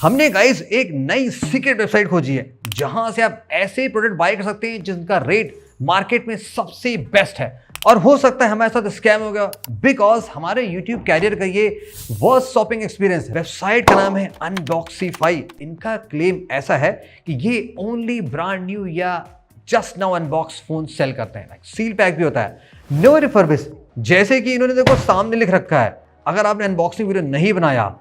हमने गाइस एक नई सीक्रेट वेबसाइट खोजी है जहां से आप ऐसे प्रोडक्ट बाय कर सकते हैं जिनका रेट मार्केट में सबसे बेस्ट है। और हो सकता है हमारे साथ स्कैम हो गया बिकॉज हमारे YouTube कैरियर का ये वर्स्ट शॉपिंग एक्सपीरियंस है। वेबसाइट का नाम है अनबॉक्सिफाई। इनका क्लेम ऐसा है कि ये ओनली ब्रांड न्यू या just now unbox phone sale करते हैं। सील पैक भी होता है, नो रिफर्बिश। जैसे कि इन्होंने देखो सामने लिख रखा है, अगर आपने अनबॉक्सिंग वीडियो नहीं बनाया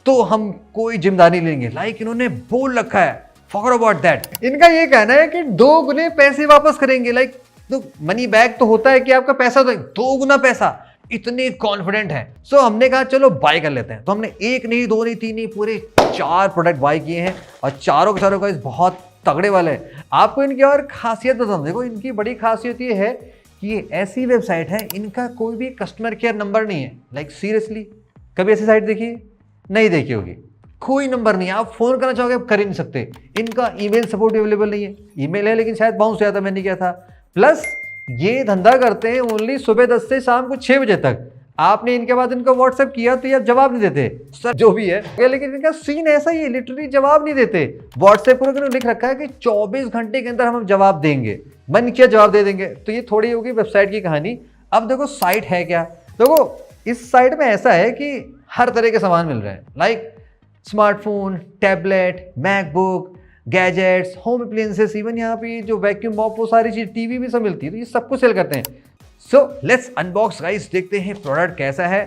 तो हम कोई जिम्मेदारी लेंगे। इन्होंने बोल रखा है, फॉरगेट अबाउट दैट। इनका ये कहना है कि 2 गुने पैसे वापस करेंगे। तो मनी बैक तो होता है कि आपका पैसा तो 2 गुना पैसा, इतने कॉन्फिडेंट है। सो हमने कहा चलो बाय कर लेते हैं। तो हमने 1 नहीं 2 नहीं 3 नहीं पूरे 4 प्रोडक्ट बाय किए हैं और चारों के चारों का बहुत तगड़े वाले हैं। आपको इनकी और खासियत बताऊं, देखो इनकी बड़ी खासियत ये है कि ये ऐसी वेबसाइट है, इनका कोई भी कस्टमर केयर नंबर नहीं है। सीरियसली कभी ऐसी साइट देखी नहीं देखी होगी, कोई नंबर नहीं है। आप फोन करना चाहोगे आप कर ही नहीं सकते। इनका ईमेल सपोर्ट अवेलेबल नहीं है, ईमेल है लेकिन शायद बाउंस हो जाता, मैंने किया था। प्लस ये धंधा करते हैं ओनली सुबह 10 से शाम को 6 बजे तक। आपने इनके बाद इनको व्हाट्सएप किया तो ये अब जवाब नहीं देते सर, जो भी है। लेकिन इनका सीन ऐसा ही है, लिटरली जवाब नहीं देते। व्हाट्सएप पर लिख रखा है कि 24 घंटे के अंदर हम जवाब देंगे, मन किया जवाब दे देंगे। तो ये थोड़ी होगी वेबसाइट की कहानी। अब देखो साइट है क्या, देखो इस साइट में ऐसा है कि हर तरह के सामान मिल रहे हैं, smartphone, tablet, MacBook, gadgets, home appliances, even यहाँ पे जो वैक्यूम मॉप, वो सारी चीज, टीवी भी सब मिलती है। तो ये सब कुछ सेल करते हैं। सो लेट्स अनबॉक्स गाइस, देखते हैं प्रोडक्ट कैसा है।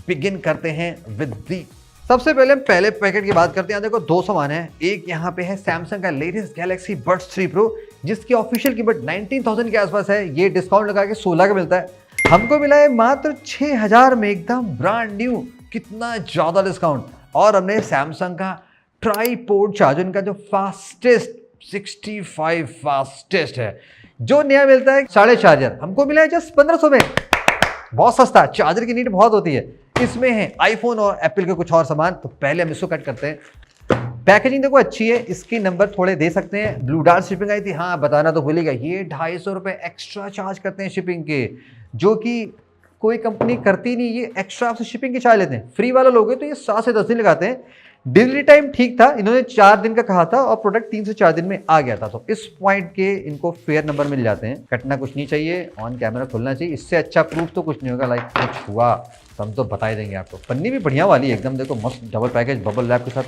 बिगिन करते हैं विद दी। सबसे पहले हम पहले पैकेट की बात करते हैं। देखो 2 सामान है। एक यहाँ पे है सैमसंग का लेटेस्ट गैलेक्सी बड्स 3 प्रो, जिसकी ऑफिशियल कीमत 19,000 के आसपास है। ये डिस्काउंट लगा के 16 का मिलता है। हमको मिला है मात्र 6,000 में, एकदम ब्रांड न्यू। कितना ज्यादा डिस्काउंट। और हमने सैमसंग का ट्राईपोड चार्जर, इनका जो फास्टेस्ट 65 फास्टेस्ट है, जो नया मिलता है 4.5 चार्जर, हमको मिला है जस्ट 1500 में। बहुत सस्ता, चार्जर की नीड बहुत होती है। इसमें है आईफोन और एप्पल के कुछ और सामान। तो पहले हम इसको कट करते हैं। पैकेजिंग देखो अच्छी है, इसकी नंबर थोड़े दे सकते हैं। ब्लू डार्ट शिपिंग आई थी, हाँ बताना तो भूल ही गया। ये 250 रुपये एक्स्ट्रा चार्ज करते हैं शिपिंग के, जो कि कोई कंपनी करती नहीं। ये एक्स्ट्रा आपसे शिपिंग के चार्ज लेते हैं। फ्री वाला लोगे तो ये 7 से 10 दिन लगाते हैं। डिलीवरी टाइम ठीक था, इन्होंने 4 दिन का कहा था और प्रोडक्ट 3 से 4 दिन में आ गया था। तो इस पॉइंट के इनको फेयर नंबर मिल जाते हैं। कटना कुछ नहीं चाहिए, ऑन कैमरा खुलना चाहिए। इससे अच्छा प्रूफ तो कुछ नहीं होगा। कुछ हुआ तो हम तो बता ही देंगे आपको। पन्नी भी बढ़िया वाली है एकदम, देखो मस्त डबल पैकेज बबल रैप के साथ।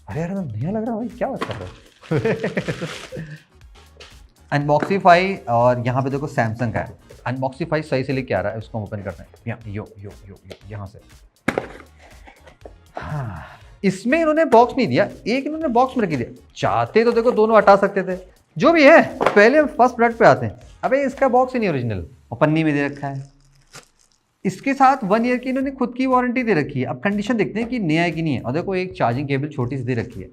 अरे यार बढ़िया लग रहा है भाई, क्या बात कर रहे हो। अनबॉक्सिफाई, और यहाँ पे देखो सैमसंग का है। अनबॉक्सिफाई सही से लेके आ रहा है, उसको ओपन करते हैं। यहाँ से। हाँ, इसमें इन्होंने बॉक्स नहीं दिया, एक इन्होंने बॉक्स में रख दिया। चाहते तो देखो दोनों हटा सकते थे। जो भी है, पहले हम फर्स्ट प्रोडक्ट पे आते हैं। अबे इसका बॉक्स ही नहीं ओरिजिनल, और पन्नी में दे रखा है। इसके साथ 1 ईयर की इन्होंने खुद की वारंटी दे रखी है। अब कंडीशन देखते हैं कि नया है कि नहीं है। और देखो एक चार्जिंग केबल छोटी सी दे रखी है।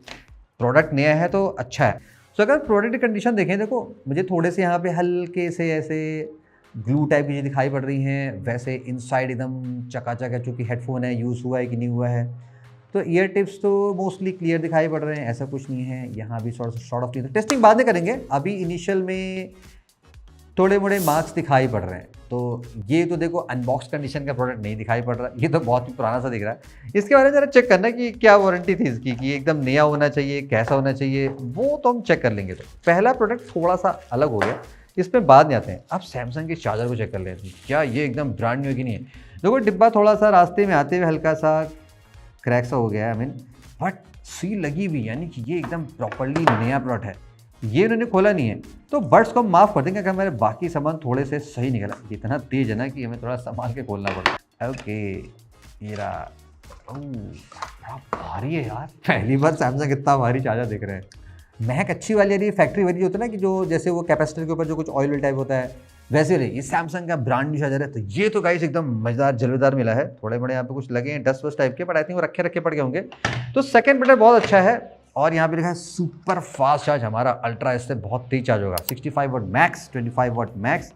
प्रोडक्ट नया है तो अच्छा है। तो अगर प्रोडक्ट की कंडीशन देखें, देखो मुझे थोड़े से यहाँ पे हल्के से ऐसे ग्लू टाइप की चीज़ें दिखाई पड़ रही हैं। वैसे इनसाइड एकदम चकाचक है, चूँकि हेडफोन है, यूज़ हुआ है कि नहीं हुआ है। तो ईयर टिप्स तो मोस्टली क्लियर दिखाई पड़ रहे हैं, ऐसा कुछ नहीं है। यहाँ भी शॉर्ट ऑफ टेस्टिंग बाद में करेंगे। अभी इनिशियल में थोड़े मोड़े मार्क्स दिखाई पड़ रहे हैं। तो ये तो देखो अनबॉक्स कंडीशन का प्रोडक्ट नहीं दिखाई पड़ रहा, ये तो बहुत ही पुराना सा दिख रहा है। इसके बारे में ज़रा चेक करना कि क्या वारंटी थी इसकी, कि एकदम नया होना चाहिए, कैसा होना चाहिए, वो तो हम चेक कर लेंगे। तो पहला प्रोडक्ट थोड़ा सा अलग हो गया, इसमें बाद में आते हैं। अब सैमसंग के चार्जर को चेक कर लेते हैं, क्या ये एकदम ब्रांड न्यू की नहीं है। देखो डिब्बा थोड़ा सा रास्ते में आते हुए हल्का सा क्रैक सा हो गया है, बट सील लगी हुई, यानी कि ये एकदम प्रॉपरली नया प्रोडक्ट है। ये इन्होंने खोला नहीं है, तो बड्स को हम माफ़ कर देंगे अगर हमारे बाकी सामान थोड़े से सही निकला। इतना तेज है ना कि हमें थोड़ा संभाल के खोलना पड़ता है। ओके, ये रहा। बड़ा भारी है यार, पहली बार सैमसंग इतना भारी चार्जर देख रहे हैं। महक अच्छी वाली, यानी फैक्ट्री वाली होता है ना, कि जो जैसे वो कैपेसिटर के ऊपर जो कुछ ऑयल टाइप होता है, वैसे रही। ये सैमसंग का ब्रांड न्यू चार्जर है। तो ये तो गाइस एकदम मजेदार जलवेदार मिला है। थोड़े बड़े यहाँ पे कुछ लगे हैं डस्ट वस्ट टाइप के, बट आई थिंक वो रखे पड़ गए होंगे। तो सेकंड प्रोडक्ट बहुत अच्छा है। और यहाँ पे लिखा है सुपर फास्ट चार्ज। हमारा अल्ट्रा इससे बहुत तेज चार्ज होगा। 65 वाट मैक्स, 25 वाट मैक्स,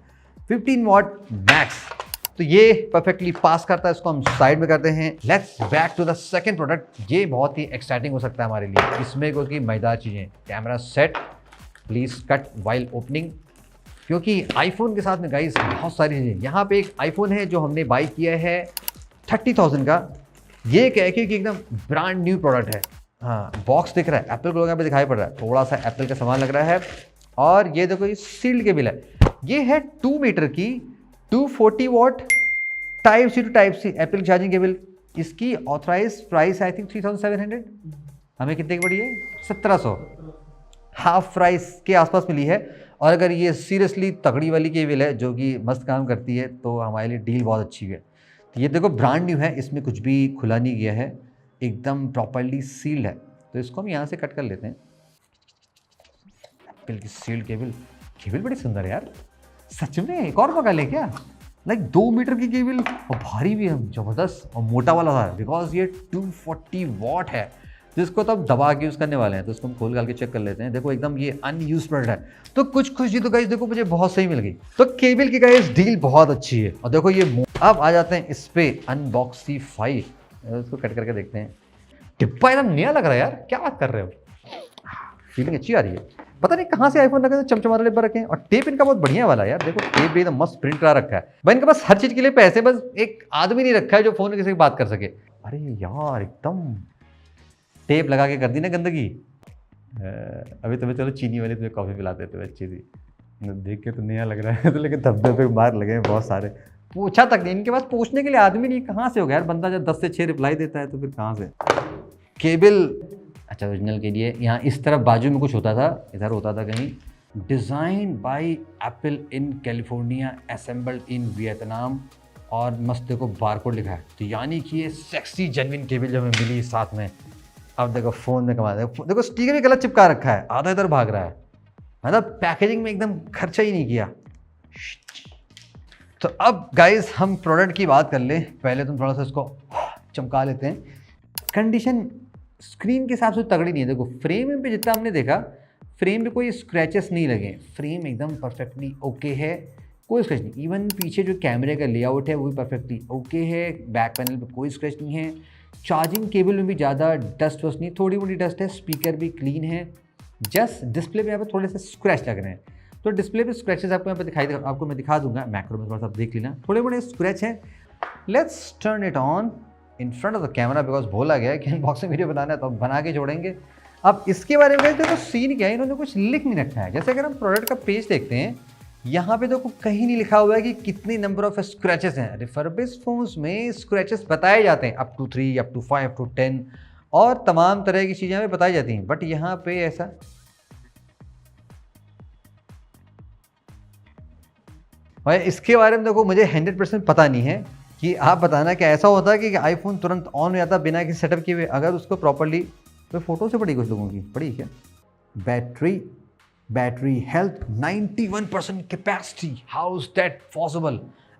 15 वाट मैक्स। तो ये परफेक्टली पास करता है। इसको हम साइड में करते हैं। Let's back to the second product. ये बहुत ही एक्साइटिंग हो सकता है हमारे लिए। इसमें कोई मजेदार चीज़ें। Camera set, please cut while opening, क्योंकि आईफोन के साथ में गाइस बहुत सारी चीज़ें। यहाँ पे एक आईफोन है जो हमने बाई किया है 30,000 का। ये कह के कि एकदम ब्रांड न्यू प्रोडक्ट है। हाँ बॉक्स दिख रहा है, एप्पल को यहाँ पे दिखाई पड़ रहा है, थोड़ा सा एप्पल का सामान लग रहा है। और ये देखो ये सील्ड केबल है, ये है 2 मीटर की 240 watt type C to type C Apple charging cable. इसकी ऑथराइज प्राइस आई थिंक 3700, हमें कितने की पड़ी है? 1700, हाफ प्राइस के आसपास मिली है। और अगर ये सीरियसली तगड़ी वाली केबल है जो कि मस्त काम करती है तो हमारे लिए डील बहुत अच्छी है। तो ये देखो ब्रांड न्यू है, इसमें कुछ भी खुला नहीं गया है, एकदम प्रॉपर्ली सील्ड है। तो इसको हम यहाँ से कट कर लेते हैं। एप्पल की सील्ड केबल, केबल बड़ी सुंदर है यार, सच में एक और मंगा ले क्या? लाइक 2 मीटर की केबल और भारी भी है, ज़बरदस्त और मोटा वाला था, बिकॉज ये 240 वॉट है। तो इसको तो अब दबा के यूज़ करने वाले हैं, तो इसको हम खोल घाल के चेक कर लेते हैं। देखो एकदम ये अनयूज प्रोडक्ट है, तो कुछ खुशी तो गाइस देखो मुझे बहुत सही मिल गई। तो केबल की गाइस डील बहुत अच्छी है। और देखो ये अब आ जाते हैं इस पे अनबॉक्सीफाई, इसको कट करके देखते हैं। डिब्बा एकदम नया लग रहा है यार, क्या बात कर रहे हो, फीलिंग अच्छी आ रही है। पता नहीं कहाँ से आईफोन रखे, चमचमा डिब्बा रखे हैं। और टेप इनका बहुत बढ़िया वाला है यार, देखो टेप भी एकदम मस्त प्रिंट करा रखा है भाई। इनके पास हर चीज़ के लिए पैसे, बस एक आदमी नहीं रखा है जो फोन किसी से बात कर सके। अरे यार एकदम टेप लगा के कर दी ना गंदगी। अभी तुम्हें चलो चीनी वाले तुम्हें कॉफ़ी पिला देते हुए अच्छी सी, देख के तो नया लग रहा है तो लेकिन धब्बे पे मार लगे हैं बहुत सारे। पूछा तक नहीं, इनके पास पूछने के लिए आदमी नहीं, कहाँ से हो गया यार बंदा जब 10 से 6 रिप्लाई देता है तो फिर कहाँ से। केबल अच्छा ओरिजिनल के लिए यहाँ इस तरफ बाजू में कुछ होता था, इधर होता था कहीं design by apple in California, assembled in Vietnam, और मस्त देखो बारकोड लिखा है। तो यानी कि ये सेक्सी जेन्युइन केबल जो हमें मिली साथ में। अब देखो फ़ोन में कमा देखो स्टिकर भी गलत चिपका रखा है, आधा इधर भाग रहा है, मतलब पैकेजिंग में एकदम खर्चा ही नहीं किया। तो अब गाइस हम प्रोडक्ट की बात कर ले, पहले तुम थोड़ा सा इसको चमका लेते हैं। कंडीशन स्क्रीन के हिसाब से तगड़ी नहीं है, देखो फ्रेम पे जितना हमने देखा फ्रेम पे कोई स्क्रैचेस नहीं लगे, फ्रेम एकदम परफेक्टली ओके है, कोई स्क्रैच नहीं। इवन पीछे जो कैमरे का लेआउट है वो भी परफेक्टली ओके है, बैक पैनल पे कोई स्क्रैच नहीं है। चार्जिंग केबल में भी ज़्यादा डस्ट वस्ट नहीं, थोड़ी मोटी डस्ट है, स्पीकर भी क्लीन है, जस्ट डिस्प्ले पे यहाँ पे थोड़े से स्क्रैच लग रहे हैं। तो डिस्प्ले पे स्क्रैचेस आपको यहाँ पे आपको मैं दिखा दूंगा, मैक्रो में थोड़ा सा देख लेना, थोड़े मोटे स्क्रैच हैं। Let's turn it on in front of the camera, because बोला गया है कि अनबॉक्सिंग वीडियो बनाना है तो हम बना के जोड़ेंगे। अब इसके बारे में देखो सीन क्या है, इन्होंने कुछ लिख नहीं रखा है। जैसे अगर हम प्रोडक्ट का पेज देखते हैं, यहाँ पे देखो कहीं नहीं लिखा हुआ है कि कितनी नंबर ऑफ स्क्रैचेस हैं। रिफर्बिश्ड फोन्स में स्क्रैचेस बताए जाते हैं up to 3, up to 5, up to 10 और तमाम तरह की चीज़ें हमें बताई जाती हैं, बट यहाँ पे ऐसा भाई इसके बारे में देखो मुझे 100% पता नहीं है कि आप बताना क्या ऐसा होता है कि आईफोन तुरंत ऑन हो जाता बिना किसी सेटअप किए हुए, अगर उसको प्रॉपर्ली। तो फोटो से पड़ी कुछ लोगों की पड़ी क्या? Battery health 91% capacity, how is that possible?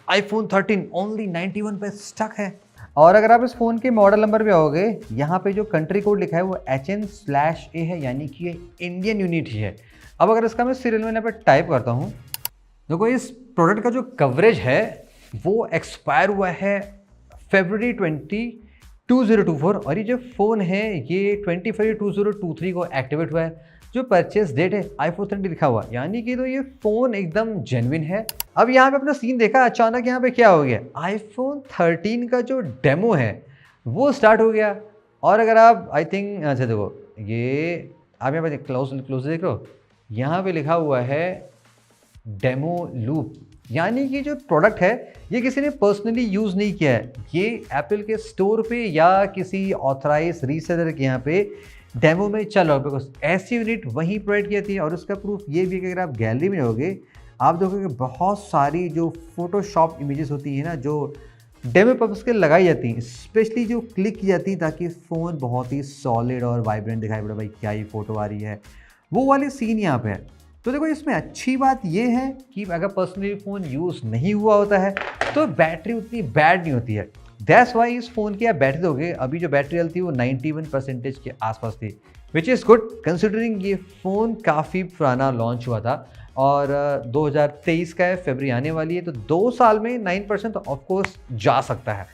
IPhone 13 only 91 पे स्टक है। और अगर आप इस फ़ोन के मॉडल नंबर पे आओगे, यहाँ पे जो कंट्री कोड लिखा है वो HN/A है, यानी कि ये इंडियन यूनिट ही है। अब अगर इसका मैं सीरियल में यहाँ पे टाइप करता हूँ, देखो इस प्रोडक्ट का जो कवरेज है वो एक्सपायर हुआ है February 20, 2024, और ये जो फ़ोन है ये 20 फरवरी 2023 को एक्टिवेट हुआ है। जो परचेस डेट है iPhone 13 लिखा हुआ, यानी कि तो ये फ़ोन एकदम जेन्युइन है। अब यहाँ पे अपना सीन देखा, अचानक यहाँ पे क्या हो गया, iPhone 13 का जो डेमो है वो स्टार्ट हो गया। और अगर आप आई थिंक अच्छा देखो ये आप यहाँ पे क्लोज देख रहे हो, यहाँ पे लिखा हुआ है डेमो लूप, यानी कि जो प्रोडक्ट है ये किसी ने पर्सनली यूज़ नहीं किया है, ये एप्पल के स्टोर पे या किसी ऑथराइज रीसेलर के यहाँ पे डेमो में चल रहा है। बिकॉज ऐसी यूनिट वहीं प्रोवाइड की जाती है। और उसका प्रूफ ये भी है कि अगर आप गैलरी में होगे आप देखोगे बहुत सारी जो फोटोशॉप इमेजेस होती है ना, जो डेमो पर्पस के लगाई जाती हैं, स्पेशली जो क्लिक की जाती है ताकि फ़ोन बहुत ही सॉलिड और वाइब्रेंट दिखाई पड़े, भाई क्या ही फ़ोटो आ रही है, वो वाली सीन यहाँ पे है। तो देखो इसमें अच्छी बात ये है कि अगर पर्सनली फ़ोन यूज़ नहीं हुआ होता है तो बैटरी उतनी बैड नहीं होती है। दैट्स वाई इस फ़ोन की आप बैटरी दोगे, अभी जो बैटरी हेल्थ थी वो 91% के आसपास थी, विच इज़ गुड कंसिडरिंग ये फ़ोन काफ़ी पुराना लॉन्च हुआ था और 2023 का है, फरवरी आने वाली है, तो 2 साल में 9% तो ऑफकोर्स जा सकता है।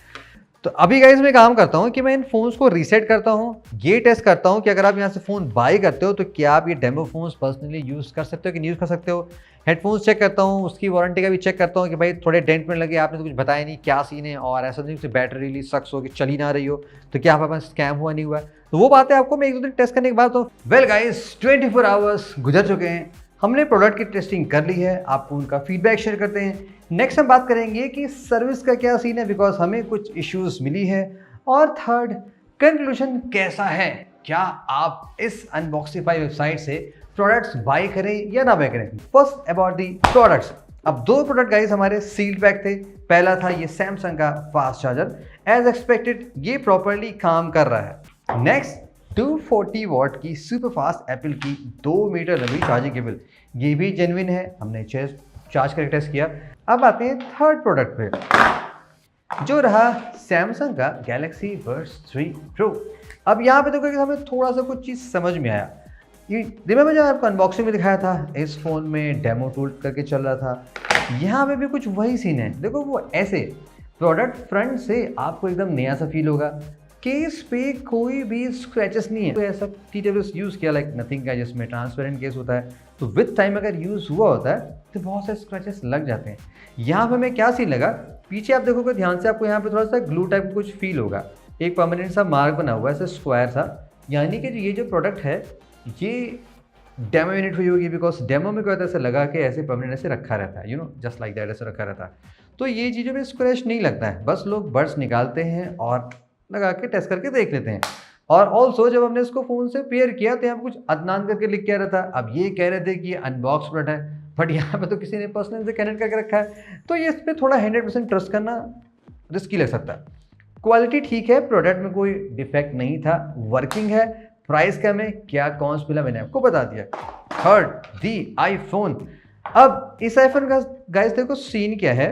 तो अभी गाइस मैं काम करता हूँ कि मैं इन फोन्स को रीसेट करता हूँ, ये टेस्ट करता हूँ कि अगर आप यहाँ से फ़ोन बाय करते हो तो क्या आप ये डेमो फोन्स पर्सनली यूज़ कर सकते हो कि नहीं यूज़ कर सकते हो। हेडफोन्स चेक करता हूँ, उसकी वारंटी का भी चेक करता हूँ कि भाई थोड़े डेंट में लगे, आपने तो कुछ बताया नहीं क्या सीन है, और ऐसा नहीं कि बैटरी रिलीज सक्स हो कि चल ही ना रही हो, तो क्या आपके पास स्कैम हुआ नहीं हुआ। तो वो बातें आपको मैं 1-2 दिन टेस्ट करने के बाद तो वेल गाइस 24 आवर्स गुजर चुके हैं, हमने प्रोडक्ट की टेस्टिंग कर ली है, आपको उनका फीडबैक शेयर करते हैं। नेक्स्ट हम बात करेंगे कि सर्विस का क्या सीन है, बिकॉज हमें कुछ इश्यूज मिली है। और थर्ड, कंक्लूजन कैसा है, क्या आप इस अनबॉक्सिफाई वेबसाइट से प्रोडक्ट्स बाय करें या ना बाय करें। First about the products. अब 2 प्रोडक्ट गाइस हमारे सील्ड पैक थे। पहला था ये सैमसंग का फास्ट चार्जर, एज एक्सपेक्टेड ये प्रॉपरली काम कर रहा है। नेक्स्ट 240 वॉट की सुपर फास्ट एप्पल की 2 मीटर लंबी चार्जिंग केबल, ये भी जेन्युइन है, हमने चार्ज करके टेस्ट किया। अब आते हैं थर्ड प्रोडक्ट पे, जो रहा सैमसंग का गैलेक्सी बड्स 3 प्रो। अब यहाँ पे देखो कि हमें थोड़ा सा कुछ चीज़ समझ में आया। ये रिमेंबर जब आपको अनबॉक्सिंग में दिखाया था, इस फ़ोन में डेमो टूल करके चल रहा था, यहाँ पे भी कुछ वही सीन है। देखो वो ऐसे प्रोडक्ट फ्रंट से आपको एकदम नया सा फील होगा, केस पे कोई भी स्क्रैचेस नहीं है। तो ऐसा TWS यूज़ किया लाइक नथिंग का, जिसमें ट्रांसपेरेंट केस होता है, तो विद टाइम अगर यूज़ हुआ होता है तो बहुत से स्क्रैचेस लग जाते हैं। यहाँ पे हमें क्या सीन लगा, पीछे आप देखोगे ध्यान से, आपको यहाँ पे थोड़ा सा ग्लू टाइप का कुछ फील होगा, एक परमानेंट सा मार्क बना हुआ है, ऐसा स्क्वायर सा, यानी कि ये जो प्रोडक्ट है ये डेमो यूनिट हुई होगी, बिकॉज डेमो में क्या होता है, ऐसा लगा कि ऐसे परमानेंट ऐसे रखा रहता है, जस्ट लाइक दैट, ऐसे रखा रहता है। तो ये चीज़ों में स्क्रैच नहीं लगता है, बस लोग बड्स निकालते हैं और लगा के टेस्ट करके देख लेते हैं। और ऑल्सो जब हमने इसको फ़ोन से पेयर किया तो यहाँ पे कुछ अदनान करके लिख के आ रहा था। अब ये कह रहे थे कि ये अनबॉक्स प्रोडक्ट है, बट यहाँ पे तो किसी ने पर्सनल से कनेक्ट करके रखा है, तो ये इस पर थोड़ा 100% ट्रस्ट करना रिस्की लग सकता है। क्वालिटी ठीक है, प्रोडक्ट में कोई डिफेक्ट नहीं था, वर्किंग है। प्राइस क्या में क्या कौन सा मिला मैंने आपको बता दिया। थर्ड, दी आईफोन। अब इस आईफोन का गाइस देखो सीन क्या है,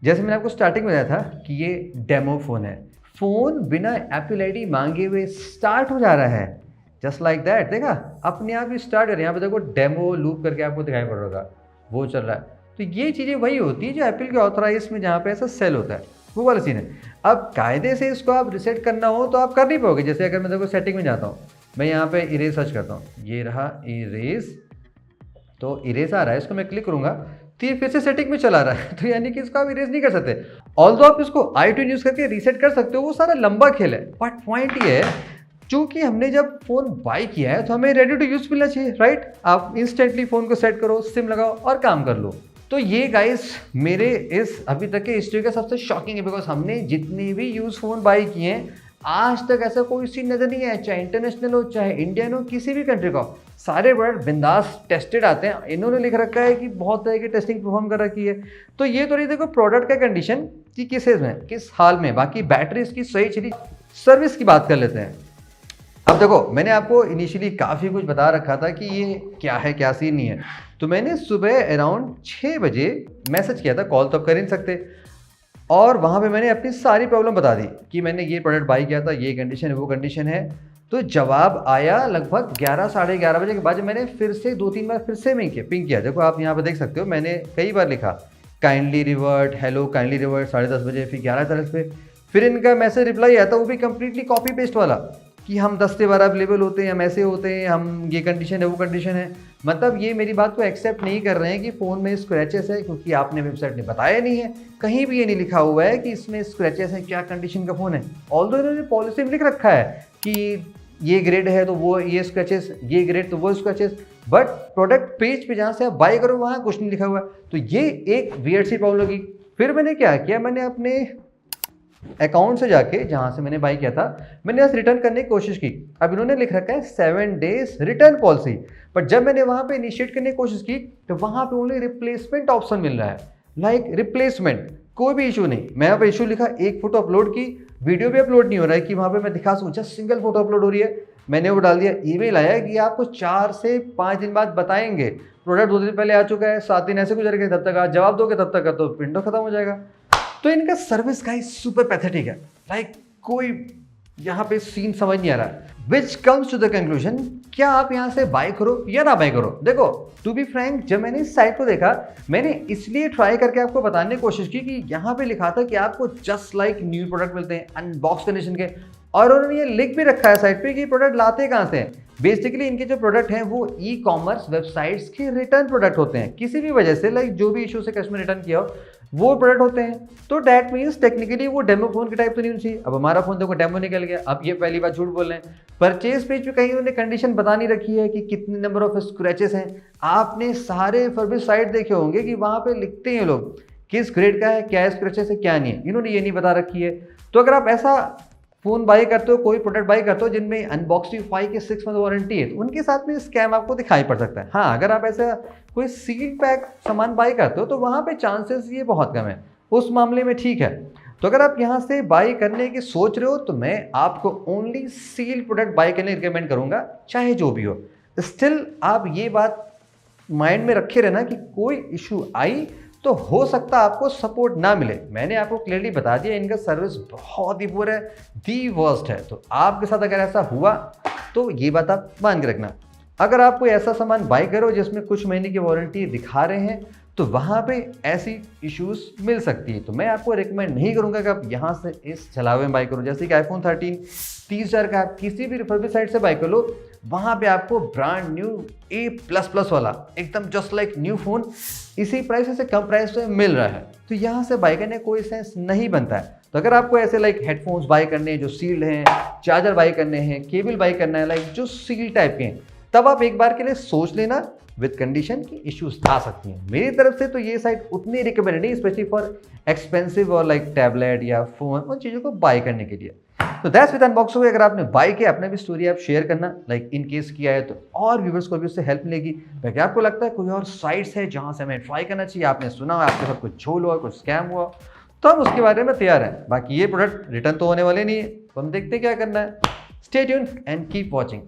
जैसे मैंने आपको स्टार्टिंग में बताया था कि ये डेमो फ़ोन है, फ़ोन बिना एप्पल आईडी मांगे हुए स्टार्ट हो जा रहा है, जस्ट लाइक दैट। देखा अपने आप ही स्टार्ट है, यहाँ पे देखो डेमो लूप करके आपको दिखाई पड़ रहा होगा, वो चल रहा है। तो ये चीज़ें वही होती है जो एप्पल के ऑथराइज में जहाँ पे ऐसा सेल होता है, वो वाला सीन है। अब कायदे से इसको आप रिसेट करना हो तो आप कर नहीं पाओगे। जैसे अगर मैं देखो सेटिंग में जाता हूँ, मैं यहाँ पे इरेज सर्च करता हूँ, ये रहा इरेज, तो इरेज आ रहा है, इसको मैं क्लिक करूँगा तो ये फिर से सेटिंग में चला रहा है, तो यानी कि इसको आप इरेज नहीं कर सकते। ऑल्दो आप इसको iTunes यूज़ करके रीसेट कर सकते हो, वो सारा लंबा खेल है। बट पॉइंट ये है, चूँकि हमने जब फ़ोन बाय किया है तो हमें रेडी टू यूज़ मिलना चाहिए, राइट। आप इंस्टेंटली फ़ोन को सेट करो, सिम लगाओ और काम कर लो। तो ये गाइस मेरे इस अभी तक के हिस्ट्री का सबसे शॉकिंग है, बिकॉज हमने जितने भी यूज़ फ़ोन बाय किए हैं आज तक ऐसा कोई सीन नज़र नहीं है, चाहे इंटरनेशनल हो चाहे इंडियन हो, किसी भी कंट्री का हो, सारे प्रोडक्ट बिंदास टेस्टेड आते हैं। इन्होंने लिख रखा है कि बहुत तरह की टेस्टिंग परफॉर्म कर रखी है। तो ये तो नहीं देखो प्रोडक्ट का कंडीशन कि किस एज में किस हाल में, बाकी बैटरी इसकी सही चली। सर्विस की बात कर लेते हैं। अब देखो मैंने आपको इनिशियली काफ़ी कुछ बता रखा था कि ये क्या है क्या सीन नहीं है, तो मैंने सुबह अराउंड 6 बजे मैसेज किया था, कॉल तो आप कर नहीं सकते, और वहाँ पे मैंने अपनी सारी प्रॉब्लम बता दी कि मैंने ये प्रोडक्ट बाई किया था, ये कंडीशन है वो कंडीशन है। तो जवाब आया लगभग 11 साढ़े 11 बजे के बाद, जब मैंने फिर से 2-3 बार फिर से पिंग किया। देखो आप यहाँ पे देख सकते हो, मैंने कई बार लिखा kindly revert, hello kindly revert 10:30 बजे, फिर 11:30 पे फिर इनका मैसेज रिप्लाई आया था, वो भी कम्प्लीटली कॉपी पेस्ट वाला कि हम 10 से 12 अवेलेबल होते हैं, हम ऐसे होते हैं, हम ये कंडीशन है वो कंडीशन है। मतलब ये मेरी बात को एक्सेप्ट नहीं कर रहे हैं कि फ़ोन में स्क्रैचेस है, क्योंकि आपने वेबसाइट में बताया नहीं है, कहीं भी ये नहीं लिखा हुआ है कि इसमें स्क्रैचेस है, क्या कंडीशन का फ़ोन है। ऑल्दो इन्होंने पॉलिसी में लिख रखा है कि ये ग्रेड है तो वो ये स्क्रैचेस, ये ग्रेड तो वो स्क्रैचेस, बट प्रोडक्ट पेज पे जहाँ से आप बाय करो वहाँ कुछ नहीं लिखा हुआ। तो ये एक वियर्ड सी प्रॉब्लम होगी। फिर मैंने क्या किया, मैंने अपने अकाउंट से जाके जहाँ से मैंने बाई किया था, मैंने बस रिटर्न करने की कोशिश की। अब इन्होंने लिख रखा है 7 डेज रिटर्न पॉलिसी, बट जब मैंने वहाँ पे इनिशिएट करने की कोशिश की तो वहाँ पे ओनली रिप्लेसमेंट ऑप्शन मिल रहा है, लाइक रिप्लेसमेंट, कोई भी इशू नहीं। मैं यहाँ पे इशू लिखा, एक फ़ोटो अपलोड की, वीडियो भी अपलोड नहीं हो रहा है कि वहाँ पे मैं दिखा सकूँ, जस्ट सिंगल फोटो अपलोड हो रही है। मैंने वो डाल दिया, ईमेल आया कि आपको 4 से 5 दिन बाद बताएंगे। प्रोडक्ट 2 दिन पहले आ चुका है, 7 दिन ऐसे गुजर गए, तब तक आप जवाब दोगे तब तक का तो विंडो खत्म हो जाएगा। तो इनका सर्विस गाइस सुपर पैथेटिक है, लाइक कोई यहाँ पे सीन समझ नहीं आ रहा। Which comes to the conclusion, क्या आप यहाँ से बाय करो या ना बाय करो। देखो टू बी फ्रैंक, जब मैंने इस साइट को देखा मैंने इसलिए ट्राई करके आपको बताने की कोशिश की कि यहाँ पे लिखा था कि आपको जस्ट लाइक न्यू प्रोडक्ट मिलते हैं अनबॉक्स कंडीशन के, और उन्होंने ये लिख भी रखा है साइट पे कि प्रोडक्ट लाते कहाँ से हैं। बेसिकली इनके जो प्रोडक्ट हैं वो ई कॉमर्स वेबसाइट्स के रिटर्न प्रोडक्ट होते हैं, किसी भी वजह से लाइक जो भी इशू से कस्टमर रिटर्न किया हो वो प्रोडक्ट होते हैं। तो डैट मीन्स टेक्निकली वो डेमो फोन के टाइप तो नहीं होनी चाहिए। अब हमारा फोन देखो डेमो निकल गया, अब ये पहली बार झूठ बोल रहे हैं। परचेज पेज पे कहीं उन्होंने कंडीशन बता नहीं रखी है कि कितने नंबर ऑफ स्क्रैचेस हैं। आपने सारे फर्बिश साइट देखे होंगे कि वहाँ पे लिखते हैं लोग किस ग्रेड का है, क्या स्क्रैचेस है क्या नहीं है, इन्होंने ये नहीं बता रखी है। तो अगर आप ऐसा फोन बाय करते हो, कोई प्रोडक्ट बाय करते हो जिनमें अनबॉक्सिंग 5 के 6 मंथ वारंटी है, तो उनके साथ में स्कैम आपको दिखाई पड़ सकता है। हाँ, अगर आप ऐसा कोई सील पैक सामान बाय करते हो तो वहाँ पे चांसेस ये बहुत कम है, उस मामले में ठीक है। तो अगर आप यहाँ से बाय करने की सोच रहे हो तो मैं आपको ओनली सील प्रोडक्ट बाय करने रिकमेंड करूँगा, चाहे जो भी हो। स्टिल आप ये बात माइंड में रखे रहना कि कोई इशू आई तो हो सकता है आपको सपोर्ट ना मिले। मैंने आपको क्लियरली बता दिया इनका सर्विस बहुत ही पुअर है, दी वर्स्ट है। तो आपके साथ अगर ऐसा हुआ तो ये बात आप मान के रखना। अगर आप कोई ऐसा सामान बाय करो जिसमें कुछ महीने की वारंटी दिखा रहे हैं तो वहाँ पे ऐसी इश्यूज मिल सकती है। तो मैं आपको रिकमेंड नहीं करूँगा कि आप यहाँ से इस छलावे में बाय करो। जैसे कि आईफोन 13 30,000 का आप किसी भी रिफर्बिश साइट से बाय कर लो, वहाँ पे आपको ब्रांड न्यू A++ वाला एकदम जस्ट लाइक न्यू फोन इसी प्राइस से कम प्राइस में मिल रहा है। तो यहाँ से बाय करने कोई सेंस नहीं बनता है। तो अगर आपको ऐसे लाइक हेडफोन्स बाय करने हैं जो सील्ड हैं, चार्जर बाय करने हैं, केबल बाय करना है लाइक जो सील टाइप के हैं, तब आप एक बार के लिए सोच लेना विद कंडीशन की इश्यूज आ सकती हैं। मेरी तरफ से तो ये साइट उतनी रिकमेंडेड नहीं, स्पेशली फॉर एक्सपेंसिव और लाइक टैबलेट या फोन, उन चीज़ों को बाय करने के लिए। तो दैट्स विद अनबॉक्सिंग। अगर आपने बाय किया, अपने भी स्टोरी आप शेयर करना, लाइक इन केस किया है तो और व्यूवर्स को भी उससे हेल्प मिलेगी। बाकी आपको लगता है कोई और साइट्स है जहाँ से हमें ट्राई करना चाहिए, आपने सुना हो आपके साथ कुछ झोल हुआ, कुछ स्कैम हुआ, तो हम उसके बारे में तैयार हैं। बाकी ये प्रोडक्ट रिटर्न तो होने वाले नहीं है, तो हम देखते क्या करना है। Stay tuned and keep watching.